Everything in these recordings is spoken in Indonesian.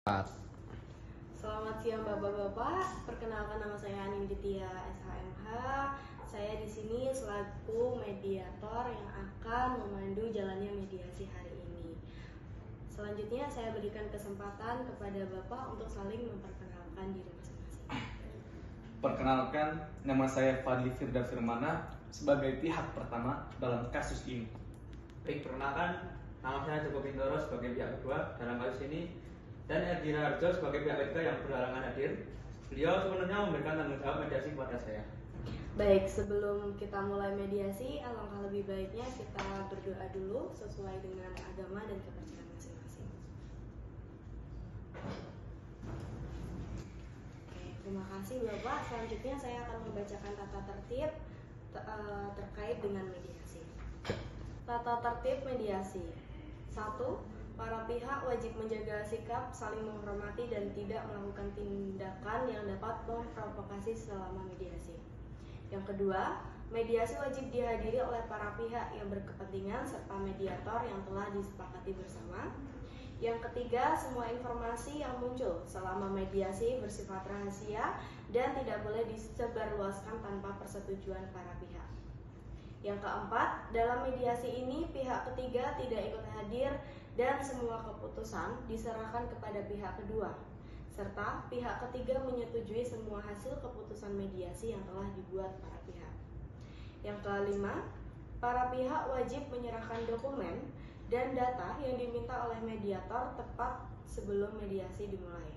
Selamat siang Bapak-bapak, perkenalkan nama saya Aninditya SHMH. Saya di sini selaku mediator yang akan memandu jalannya mediasi hari ini. Selanjutnya saya berikan kesempatan kepada Bapak untuk saling memperkenalkan diri masing-masing. Perkenalkan, nama saya Fadli Firda Firmana sebagai pihak pertama dalam kasus ini. Baik, perkenalkan, nama saya Joko Bintoro sebagai pihak kedua dalam kasus ini, dan Edi Raharjo sebagai pihak ketiga yang berhalangan hadir. Beliau sebenarnya memberikan tanggung jawab mediasi kepada saya. Baik, sebelum kita mulai mediasi, alangkah lebih baiknya kita berdoa dulu sesuai dengan agama dan kepercayaan masing-masing. Oke, terima kasih Bapak. Selanjutnya saya akan membacakan tata tertib terkait dengan mediasi. Tata tertib mediasi. 1. Para pihak wajib menjaga sikap, saling menghormati dan tidak melakukan tindakan yang dapat memprovokasi selama mediasi. Yang kedua, mediasi wajib dihadiri oleh para pihak yang berkepentingan serta mediator yang telah disepakati bersama. Yang ketiga, semua informasi yang muncul selama mediasi bersifat rahasia dan tidak boleh disebarluaskan tanpa persetujuan para pihak. Yang keempat, dalam mediasi ini pihak ketiga tidak ikut hadir dan semua keputusan diserahkan kepada pihak kedua, serta pihak ketiga menyetujui semua hasil keputusan mediasi yang telah dibuat para pihak. Yang kelima, para pihak wajib menyerahkan dokumen dan data yang diminta oleh mediator tepat sebelum mediasi dimulai.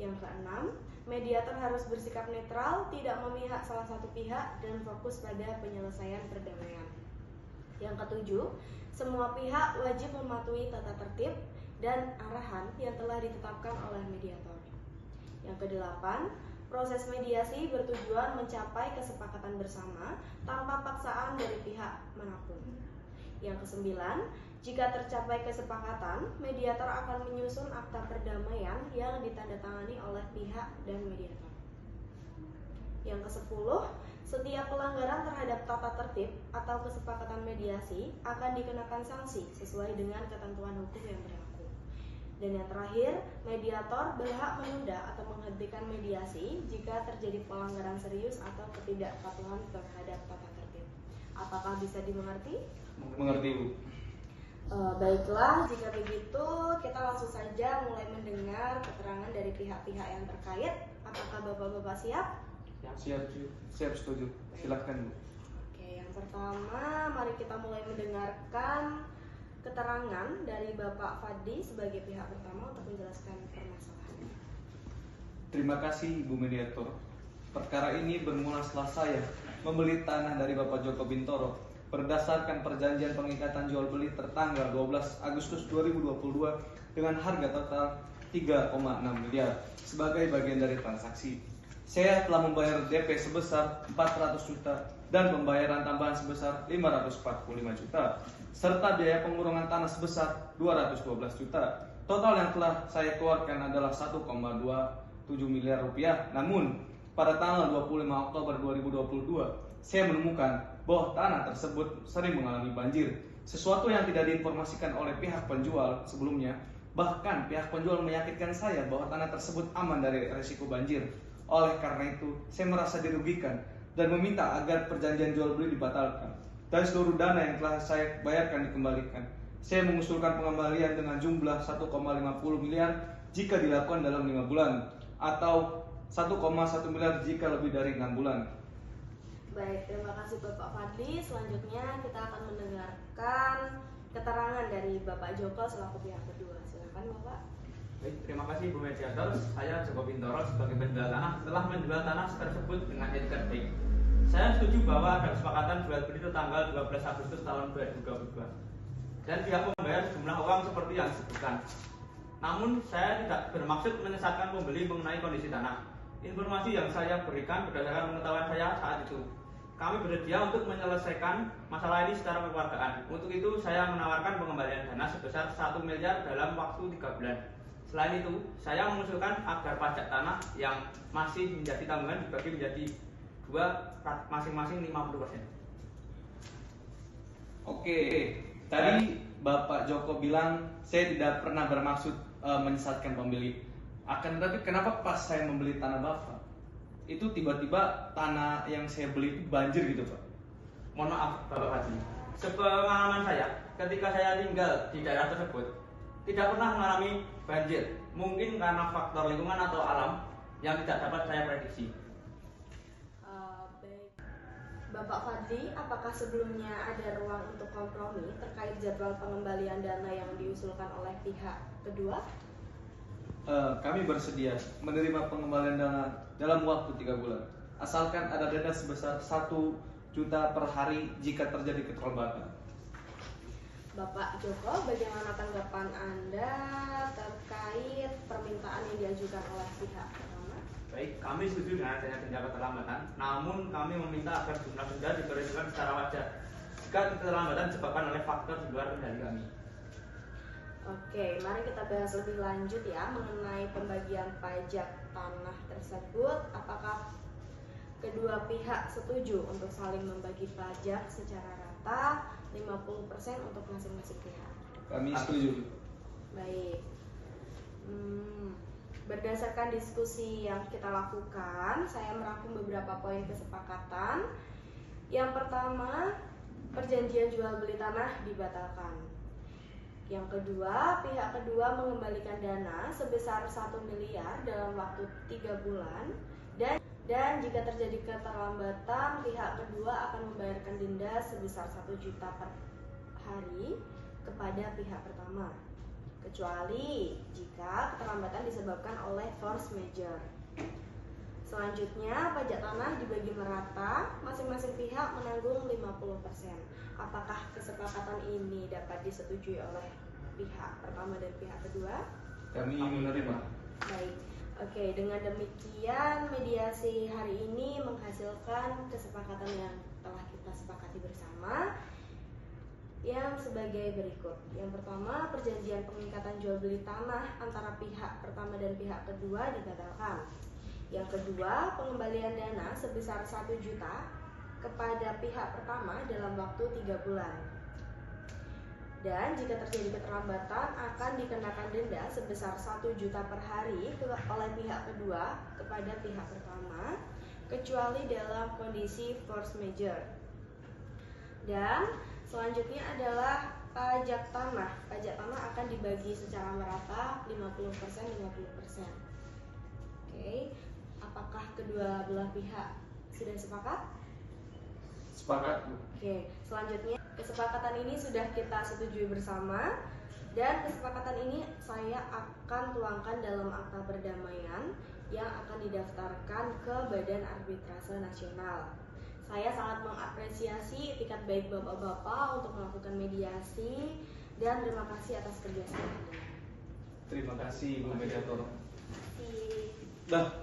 Yang keenam, mediator harus bersikap netral, tidak memihak salah satu pihak, dan fokus pada penyelesaian perdamaian. Yang ketujuh, semua pihak wajib mematuhi tata tertib dan arahan yang telah ditetapkan oleh mediator. Yang kedelapan, proses mediasi bertujuan mencapai kesepakatan bersama tanpa paksaan dari pihak manapun. Yang kesembilan, jika tercapai kesepakatan, mediator akan menyusun akta perdamaian yang ditandatangani oleh pihak dan mediator. Yang kesepuluh, setiap pelanggaran terhadap tata tertib atau kesepakatan mediasi akan dikenakan sanksi sesuai dengan ketentuan hukum yang berlaku. Dan yang terakhir, mediator berhak menunda atau menghentikan mediasi jika terjadi pelanggaran serius atau ketidakpatuhan terhadap tata tertib. Apakah bisa dimengerti? Mengerti, Bu. Baiklah, jika begitu kita langsung saja mulai mendengar keterangan dari pihak-pihak yang terkait. Apakah Bapak-bapak siap? Siap, setuju. Silakan, Bu. Oke, yang pertama mari kita mulai mendengarkan keterangan dari Bapak Fadli sebagai pihak pertama untuk menjelaskan permasalahannya. Terima kasih, Ibu Mediator. Perkara ini bermula setelah saya membeli tanah dari Bapak Joko Bintoro berdasarkan perjanjian pengikatan jual beli tertanggal 12 Agustus 2022 dengan harga total 3,6 miliar sebagai bagian dari transaksi. Saya telah membayar DP sebesar 400 juta dan pembayaran tambahan sebesar 545 juta serta biaya pengurangan tanah sebesar 212 juta. Total yang telah saya keluarkan adalah 1,27 miliar rupiah. Namun pada tanggal 25 Oktober 2022 saya menemukan bahwa tanah tersebut sering mengalami banjir, sesuatu yang tidak diinformasikan oleh pihak penjual sebelumnya. Bahkan pihak penjual meyakinkan saya bahwa tanah tersebut aman dari risiko banjir. Oleh karena itu, saya merasa dirugikan dan meminta agar perjanjian jual beli dibatalkan dan seluruh dana yang telah saya bayarkan dikembalikan. Saya mengusulkan pengembalian dengan jumlah 1,50 miliar jika dilakukan dalam 5 bulan atau 1,1 miliar jika lebih dari 6 bulan. Baik, terima kasih Bapak Fadli. Selanjutnya kita akan mendengarkan keterangan dari Bapak Joko selaku pihak kedua. Silakan Bapak. Baik, terima kasih Bu Mediator. Saya Joko Bintoro sebagai penjual tanah telah menjual tanah tersebut dengan etikat baik. Saya setuju bahwa ada kesepakatan jual beli itu tanggal 12 Agustus tahun 2022 dan pihak membayar sejumlah uang seperti yang disebutkan. Namun saya tidak bermaksud menyesatkan pembeli mengenai kondisi tanah. Informasi yang saya berikan berdasarkan pengetahuan saya saat itu. Kami bersedia untuk menyelesaikan masalah ini secara kekeluargaan. Untuk itu saya menawarkan pengembalian dana sebesar 1 miliar dalam waktu 3 bulan. Selain itu, saya mengusulkan agar pajak tanah yang masih menjadi tanggungan dibagi menjadi 2, masing-masing 50%. Oke, tadi Bapak Joko bilang saya tidak pernah bermaksud menyesatkan pembeli. Akan tetapi kenapa pas saya membeli tanah Bapak itu tiba-tiba tanah yang saya beli itu banjir gitu Pak? Mohon maaf Bapak Fadli, sepengalaman saya ketika saya tinggal di daerah tersebut tidak pernah mengalami banjir. Mungkin karena faktor lingkungan atau alam yang tidak dapat saya prediksi. Baik. Bapak Fadli, apakah sebelumnya ada ruang untuk kompromi terkait jadwal pengembalian dana yang diusulkan oleh pihak kedua? Kami bersedia menerima pengembalian dana dalam waktu 3 bulan, asalkan ada dana sebesar 1 juta per hari jika terjadi keterlambatan. Bapak Joko, bagaimana tanggapan Anda terkait permintaan yang diajukan oleh pihak pertama? Baik, kami setuju dengan adanya denda keterlambatan, namun kami meminta agar jumlah denda diperhitungkan secara wajar jika keterlambatan disebabkan oleh faktor di luar kendali kami. Oke, mari kita bahas lebih lanjut ya mengenai pembagian pajak tanah tersebut. Apakah kedua pihak setuju untuk saling membagi pajak secara rata 50% untuk masing-masing pihak? Kami setuju. Baik. Berdasarkan diskusi yang kita lakukan, saya merangkum beberapa poin kesepakatan. Yang pertama, perjanjian jual beli tanah dibatalkan. Yang kedua, pihak kedua mengembalikan dana sebesar 1 miliar dalam waktu 3 bulan dan jika terjadi keterlambatan, pihak kedua akan membayarkan denda sebesar 1 juta per hari kepada pihak pertama, kecuali jika keterlambatan disebabkan oleh force majeure. Selanjutnya, pajak tanah dibagi merata, masing-masing pihak menanggung 50%. Apakah kesepakatan ini dapat disetujui oleh pihak pertama dan pihak kedua? Kami menerima. Baik. Oke, dengan demikian mediasi hari ini menghasilkan kesepakatan yang telah kita sepakati bersama yang sebagai berikut. Yang pertama, perjanjian pengikatan jual beli tanah antara pihak pertama dan pihak kedua dibatalkan. Yang kedua, pengembalian dana sebesar 1 juta kepada pihak pertama dalam waktu 3 bulan. Dan jika terjadi keterlambatan akan dikenakan denda sebesar 1 juta per hari oleh pihak kedua kepada pihak pertama, kecuali dalam kondisi force majeure. Dan selanjutnya adalah pajak tanah. Pajak tanah akan dibagi secara merata 50%-50%. Oke, apakah kedua belah pihak sudah sepakat? Sepakat, Bu. Oke, selanjutnya kesepakatan ini sudah kita setujui bersama dan kesepakatan ini saya akan tuangkan dalam akta perdamaian yang akan didaftarkan ke Badan Arbitrase Nasional. Saya sangat mengapresiasi itikat baik Bapak-bapak untuk melakukan mediasi dan terima kasih atas kerjasama Anda. Terima kasih Bu Mediator. Terima kasih. Dah.